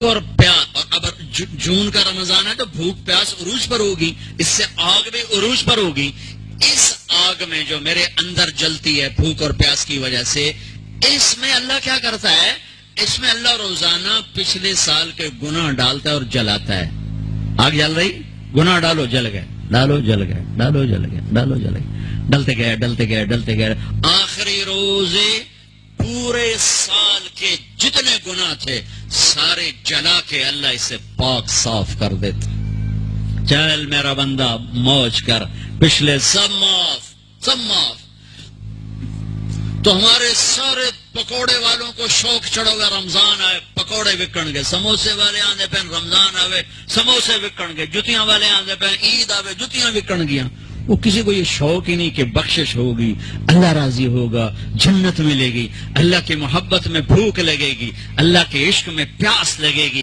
اور پیاس، اور اب جون کا رمضان ہے تو بھوک پیاس عروج پر ہوگی، اس سے آگ بھی عروج پر ہوگی۔ اس آگ میں جو میرے اندر جلتی ہے بھوک اور پیاس کی وجہ سے، اس میں اللہ کیا کرتا ہے؟ اس میں اللہ روزانہ پچھلے سال کے گناہ ڈالتا ہے اور جلاتا ہے۔ آگ جل رہی، گناہ ڈالو جل گئے، ڈالو جل گئے، ڈالو جل گئے، ڈالو جل گئے، ڈلتے گئے ڈلتے گئے ڈلتے گئے، آخری روزے پورے سال کے جتنے گناہ تھے سارے جلا کے اللہ اسے پاک صاف کر دیتے۔ چل میرا بندہ موج کر، پچھلے سب معاف، سب معاف۔ تو ہمارے سارے پکوڑے والوں کو شوق چڑھو گا، رمضان آئے پکوڑے وکن گے، سموسے والے آندے پہ رمضان آوے سموسے وکن گے، جتیاں والے آندے پہ عید آوے جتیاں وکن گیا۔ وہ کسی کو یہ شوق ہی نہیں کہ بخشش ہوگی، اللہ راضی ہوگا، جنت ملے گی، اللہ کی محبت میں بھوک لگے گی، اللہ کے عشق میں پیاس لگے گی۔